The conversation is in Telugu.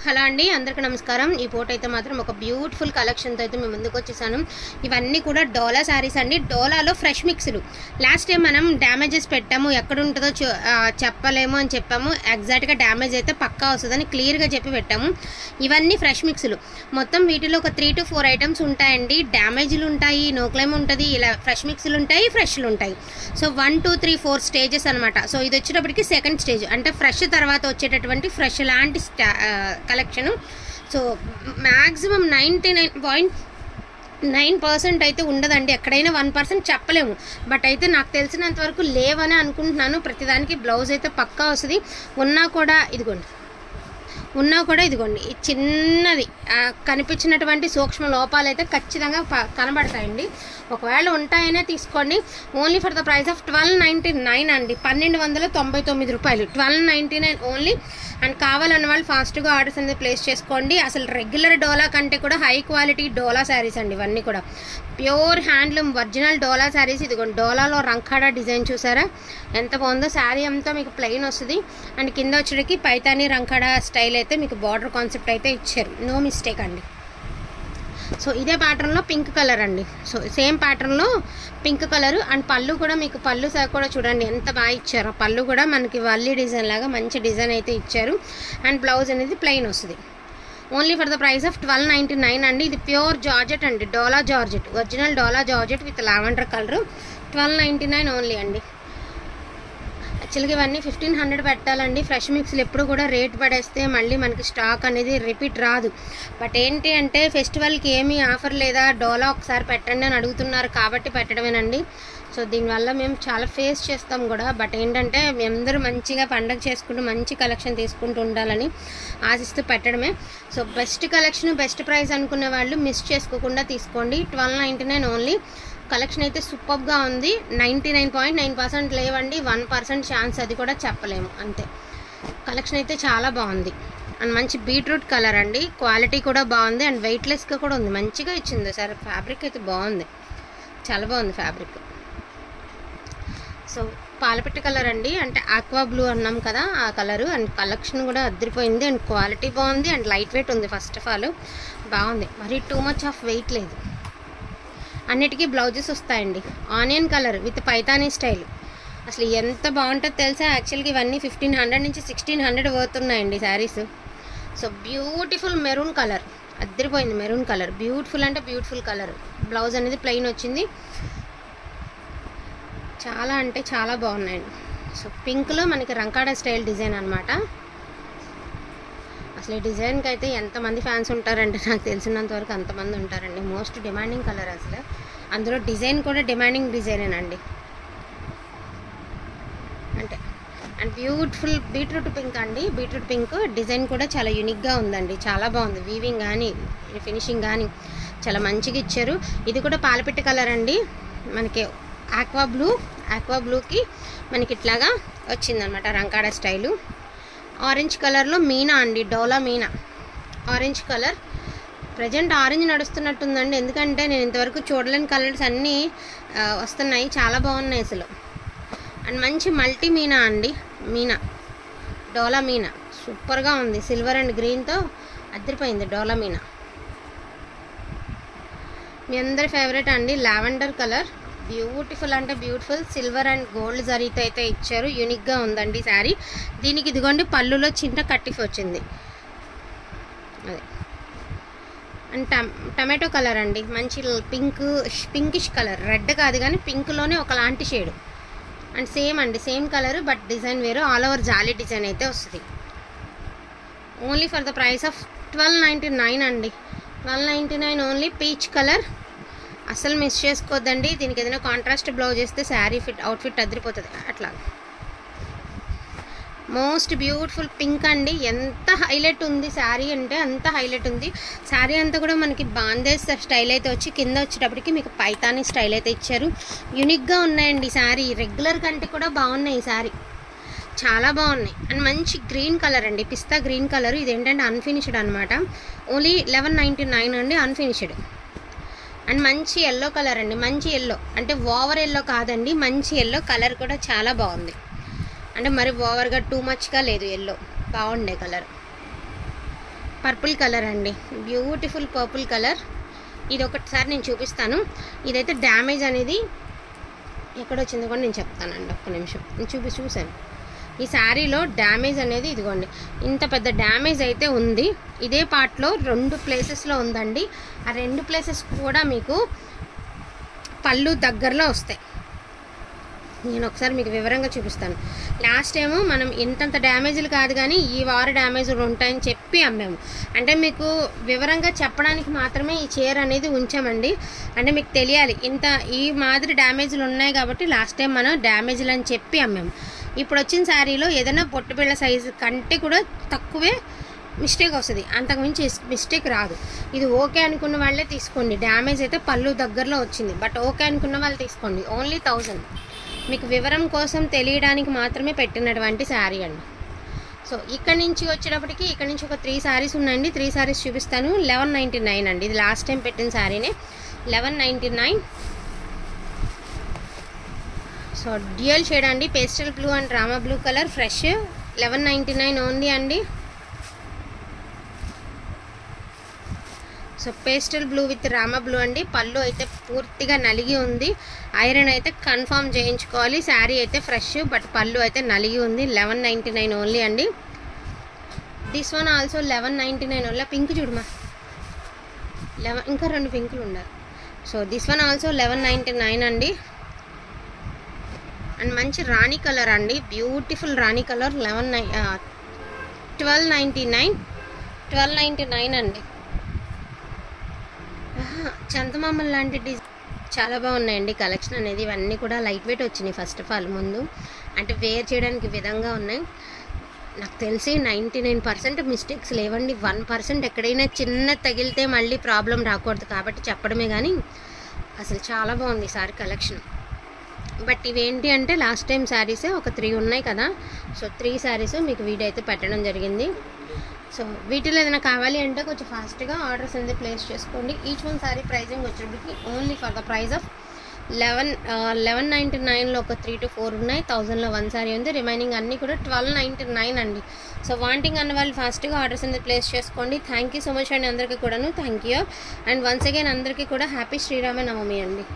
హలో అండి, అందరికీ నమస్కారం. ఈ ఫోటో అయితే మాత్రం ఒక బ్యూటిఫుల్ కలెక్షన్తో అయితే మేము ముందుకు వచ్చేసాను. ఇవన్నీ కూడా డోలా శారీస్ అండి. డోలాలో ఫ్రెష్ మిక్స్లు. లాస్ట్ టైం మనం డ్యామేజెస్ పెట్టాము, ఎక్కడ ఉంటుందో చెప్పలేము అని చెప్పాము. ఎగ్జాక్ట్గా డ్యామేజ్ అయితే పక్కా వస్తుందని క్లియర్గా చెప్పి పెట్టాము. ఇవన్నీ ఫ్రెష్ మిక్స్లు. మొత్తం వీటిలో ఒక 3 to 4 ఐటమ్స్ ఉంటాయండి. డ్యామేజ్లు ఉంటాయి, నో క్లైమ్ ఉంటుంది, ఇలా ఫ్రెష్ మిక్స్లు ఉంటాయి, ఫ్రెష్లు ఉంటాయి. సో 1 2 3 4 స్టేజెస్ అనమాట. సో ఇది వచ్చేటప్పటికి సెకండ్ స్టేజ్, అంటే ఫ్రెష్ తర్వాత వచ్చేటటువంటి ఫ్రెష్ లాంటి కలెక్షన్. సో మ్యాక్సిమం 99.9% అయితే ఉండదండి. ఎక్కడైనా 1% చెప్పలేము. బట్ అయితే నాకు తెలిసినంత వరకు లేవని అనుకుంటున్నాను. ప్రతిదానికి బ్లౌజ్ అయితే పక్కా వస్తుంది. ఉన్నా కూడా ఇదిగోండి చిన్నది కనిపించినటువంటి సూక్ష్మ లోపాలు అయితే ఖచ్చితంగా కనబడతాయండి. ఒకవేళ ఉంటాయనే తీసుకోండి. Only for the price of 1299 అండి. 1299 రూపాయలు, 1299 ఓన్లీ. అండ్ కావాలన్న వాళ్ళు ఫాస్ట్గా ఆర్డర్స్ అనేది ప్లేస్ చేసుకోండి. అసలు రెగ్యులర్ డోలా కంటే కూడా హై క్వాలిటీ డోలా శారీస్ అండి ఇవన్నీ కూడా. ప్యూర్ హ్యాండ్లూమ్ ఒరిజినల్ డోలా శారీస్. ఇదిగోండి డోలాలో రంఖాడా డిజైన్ చూసారా ఎంత బాగుందో. శారీ అంతా మీకు ప్లెయిన్ వస్తుంది. అండ్ కింద వచ్చేటికి పైతాని రంఖాడా స్టైల్ అయితే మీకు బార్డర్ కాన్సెప్ట్ అయితే ఇచ్చారు. నో మిస్టేక్ అండి. సో ఇదే ప్యాటర్న్లో పింక్ కలర్ అండి. సో సేమ్ ప్యాటర్న్లో పింక్ కలర్. అండ్ పళ్ళు కూడా మీకు పళ్ళు కూడా చూడండి ఎంత బాగా ఇచ్చారు. పళ్ళు కూడా మనకి వల్లి డిజైన్ లాగా మంచి డిజైన్ అయితే ఇచ్చారు. అండ్ బ్లౌజ్ అనేది ప్లెయిన్ వస్తుంది. Only for the price of 1299 అండి. ఇది ప్యూర్ జార్జెట్ అండి, Dola georgette, original Dola georgette with lavender colour. 1299 only అండి. యాక్చువల్గా ఇవన్నీ 1500 పెట్టాలండి. ఫ్రెష్ మిక్స్లు ఎప్పుడు కూడా రేట్ పడేస్తే మళ్ళీ మనకి స్టాక్ అనేది రిపీట్ రాదు. బట్ ఏంటి అంటే ఫెస్టివల్కి ఏమీ ఆఫర్ లేదా, డోలా ఒకసారి పెట్టండి అని అడుగుతున్నారు కాబట్టి పెట్టడమేనండి. సో దీనివల్ల మేము చాలా ఫేస్ చేస్తాం కూడా. బట్ ఏంటంటే మేమందరూ మంచిగా పండగ చేసుకుంటూ మంచి కలెక్షన్ తీసుకుంటూ ఉండాలని ఆశిస్తూ పెట్టడమే. So best collection, best price అనుకునే వాళ్ళు మిస్ చేసుకోకుండా తీసుకోండి. 1299 ఓన్లీ. కలెక్షన్ అయితే సూపర్గా ఉంది. 99.9% లేవండి. 1% ఛాన్స్ అది కూడా చెప్పలేము, అంతే. కలెక్షన్ అయితే చాలా బాగుంది. అండ్ మంచి బీట్రూట్ కలర్ అండి. క్వాలిటీ కూడా బాగుంది. అండ్ వెయిట్లెస్గా కూడా ఉంది. మంచిగా ఇచ్చింది సార్. ఫ్యాబ్రిక్ అయితే బాగుంది, చాలా బాగుంది ఫ్యాబ్రిక్. సో పాలపిట్ట కలర్ అండి, అంటే ఆక్వా బ్లూ అన్నాం కదా ఆ కలరు. అండ్ కలెక్షన్ కూడా అదిరిపోయింది. అండ్ క్వాలిటీ బాగుంది. అండ్ లైట్ వెయిట్ ఉంది. ఫస్ట్ ఆఫ్ ఆల్ బాగుంది. మరి టూ మచ్ ఆఫ్ వెయిట్ లేదు. అన్నిటికీ బ్లౌజెస్ వస్తాయండి. Onion colour with Paithani style. అసలు ఎంత బాగుంటుందో తెలుసా. యాక్చువల్గా ఇవన్నీ 1500 నుంచి 1600 పోతున్నాయండి saris. So beautiful maroon colour, అద్దరిపోయింది మెరూన్ కలర్. బ్యూటిఫుల్ అంటే బ్యూటిఫుల్ కలర్. బ్లౌజ్ అనేది ప్లెయిన్ వచ్చింది. చాలా అంటే చాలా బాగున్నాయండి. సో పింక్లో మనకి రంకాడా స్టైల్ డిజైన్ అనమాట. అసలు ఈ డిజైన్కి అయితే ఎంతమంది ఫ్యాన్స్ ఉంటారంటే నాకు తెలిసినంత వరకు అంతమంది ఉంటారండి. మోస్ట్ డిమాండింగ్ కలర్ అసలు. అందులో డిజైన్ కూడా డిమాండింగ్ డిజైనేనండి. అంటే అండ్ బ్యూటిఫుల్ బీట్రూట్ పింక్ అండి. బీట్రూట్ పింక్ డిజైన్ కూడా చాలా యూనిక్గా ఉందండి. చాలా బాగుంది. వీవింగ్ కానీ ఫినిషింగ్ కానీ చాలా మంచిగా ఇచ్చారు. ఇది కూడా పాలపిట్ట కలర్ అండి. మనకి ఆక్వా బ్లూకి మనకి ఇట్లాగా వచ్చిందనమాట రంకాడా స్టైలు. ఆరెంజ్ కలర్లో మీనా అండి, Dola Meena orange colour. Present orange నడుస్తున్నట్టుందండి, ఎందుకంటే నేను ఇంతవరకు చూడలేని కలర్స్ అన్నీ వస్తున్నాయి. చాలా బాగున్నాయి అసలు. అండ్ మంచి మల్టీ మీనా అండి, మీనా డోలా మీనా సూపర్గా ఉంది. సిల్వర్ అండ్ గ్రీన్తో అదిరిపోయింది డోలా మీనా. మీ అందరి ఫేవరెట్ అండి లావెండర్ కలర్. బ్యూటిఫుల్ అంటే బ్యూటిఫుల్. సిల్వర్ అండ్ గోల్డ్ జరీతో అయితే ఇచ్చారు. యూనిక్గా ఉందండి శారీ. దీనికి ఇదిగోండి పళ్ళులో చిన్న కట్టిఫ్ వచ్చింది. అదే అండ్ టమాటో కలర్ అండి. మంచి పింకిష్ కలర్. రెడ్ కాదు కానీ పింక్లోనే ఒకలాంటి షేడ్. అండ్ సేమ్ అండి, సేమ్ కలర్ బట్ డిజైన్ వేరు. ఆల్ ఓవర్ జాలీ డిజైన్ అయితే వస్తుంది. Only for the price of 1299 అండి. 1299 ఓన్లీ. పీచ్ కలర్ అస్సలు మిస్ చేసుకోవద్దండి. దీనికి ఏదైనా కాంట్రాస్ట్ బ్లౌజ్ వేస్తే శారీ అవుట్ఫిట్ అదిరిపోతుంది. అట్లా మోస్ట్ బ్యూటిఫుల్ పింక్ అండి. ఎంత హైలైట్ ఉంది శారీ అంటే అంత హైలైట్ ఉంది. శారీ అంతా కూడా మనకి బాందేజ్ స్టైల్ అయితే వచ్చి కింద వచ్చేటప్పటికి మీకు పైతానీ స్టైల్ అయితే ఇచ్చారు. యూనిక్గా ఉన్నాయండి శారీ. రెగ్యులర్ కంటే కూడా బాగున్నాయి ఈ శారీ, చాలా బాగున్నాయి. అండ్ మంచి గ్రీన్ కలర్ అండి, పిస్తా గ్రీన్ కలర్. ఇదేంటంటే అన్ఫినిష్డ్ అనమాట. ఓన్లీ 1199 అండి అన్ఫినిష్డ్. అండ్ మంచి ఎల్లో కలర్ అండి. మంచి ఎల్లో అంటే ఓవర్ ఎల్లో కాదండి, మంచి ఎల్లో కలర్ కూడా చాలా బాగుంది. అంటే మరి ఓవర్గా టూ మచ్గా లేదు, ఎల్లో బాగుండే కలర్. పర్పుల్ కలర్ అండి, బ్యూటిఫుల్ పర్పుల్ కలర్. ఇది ఒకటిసారి నేను చూపిస్తాను. ఇదైతే డ్యామేజ్ అనేది ఎక్కడ వచ్చిందో కూడా నేను చెప్తానండి, ఒక్క నిమిషం. నేను చూసాను ఈ శారీలో డ్యామేజ్ అనేది, ఇదిగోండి ఇంత పెద్ద డ్యామేజ్ అయితే ఉంది. ఇదే పార్ట్లో 2 ప్లేసెస్లో ఉందండి. ఆ 2 ప్లేసెస్ కూడా మీకు పళ్ళు దగ్గరలో వస్తాయి. నేను ఒకసారి మీకు వివరంగా చూపిస్తాను. లాస్ట్ టైము మనం ఇంతంత డ్యామేజ్లు కాదు కానీ ఈ వారు డ్యామేజ్లు ఉంటాయని చెప్పి అమ్మాము. అంటే మీకు వివరంగా చెప్పడానికి మాత్రమే ఈ చీర అనేది ఉంచామండి. అంటే మీకు తెలియాలి ఇంత ఈ మాదిరి డ్యామేజ్లు ఉన్నాయి కాబట్టి లాస్ట్ టైం మనం డ్యామేజ్లు అని చెప్పి అమ్మాము. ఇప్పుడు వచ్చిన శారీలో ఏదైనా పొట్టుపిల్ల సైజు కంటే కూడా తక్కువే మిస్టేక్ వస్తుంది, అంతకుమించి మిస్టేక్ రాదు. ఇది ఓకే అనుకున్న వాళ్ళే తీసుకోండి. డ్యామేజ్ అయితే పళ్ళు దగ్గరలో వచ్చింది, బట్ ఓకే అనుకున్న వాళ్ళు తీసుకోండి. ఓన్లీ 1000. మీకు వివరం కోసం తెలియడానికి మాత్రమే పెట్టినటువంటి శారీ అండి. సో ఇక్కడ నుంచి వచ్చేటప్పటికి ఇక్కడ నుంచి ఒక 3 శారీస్ ఉన్నాయండి. 3 శారీస్ చూపిస్తాను. 1199 అండి. ఇది లాస్ట్ టైం పెట్టిన శారీనే, 1199. సో డ్యూయల్ షేడ్ అండి, pastel blue and Rama blue colour, fresh, 1199 only అండి. So pastel blue with Rama blue అండి. పళ్ళు అయితే పూర్తిగా నలిగి ఉంది. ఐరన్ అయితే కన్ఫర్మ్ చేయించుకోవాలి. శారీ అయితే ఫ్రెష్, బట్ పళ్ళు అయితే నలిగి ఉంది. 1199 ఓన్లీ అండి. This one also 1199 only. Pink చూడమా, ఇంకా 2 పింకులు ఉండాలి. సో దిస్ వన్ ఆల్సో 1199 అండి. అండ్ మంచి రాణి కలర్ అండి, బ్యూటిఫుల్ రాణి కలర్, 1299 అండి. చందమామలు లాంటి చాలా బాగున్నాయండి కలెక్షన్ అనేది. ఇవన్నీ కూడా లైట్ వెయిట్ వచ్చినాయి. ఫస్ట్ ఆఫ్ ఆల్ ముందు అంటే వేర్ చేయడానికి విధంగా ఉన్నాయి. నాకు తెలిసి 99% మిస్టేక్స్ లేవండి. 1% ఎక్కడైనా చిన్న తగిలితే మళ్ళీ ప్రాబ్లం రాకూడదు కాబట్టి చెప్పడమే, కానీ అసలు చాలా బాగుంది ఈసారి కలెక్షన్. బట్ ఇవేంటి అంటే లాస్ట్ టైం శారీసే ఒక 3 ఉన్నాయి కదా. సో 3 శారీస్ మీకు వీడియో అయితే పెట్టడం జరిగింది. సో వీటిలో ఏదైనా కావాలి అంటే కొంచెం ఫాస్ట్గా ఆర్డర్స్ అనేది ప్లేస్ చేసుకోండి. ఈచ్ వన్ శారీ ప్రైజింగ్ వచ్చేటికి only for the price of 1199లో ఒక 3 to 4 ఉన్నాయి. 1000లో 1 శారీ ఉంది. రిమైనింగ్ అన్నీ కూడా 1299 అండి. సో వాంటింగ్ అన్న వాళ్ళు ఫాస్ట్గా ఆర్డర్స్ అనేది ప్లేస్ చేసుకోండి. థ్యాంక్ యూ సో మచ్ అండి అందరికీ కూడాను. Thank you. And once again అందరికీ కూడా హ్యాపీ శ్రీరామ నవమి అండి.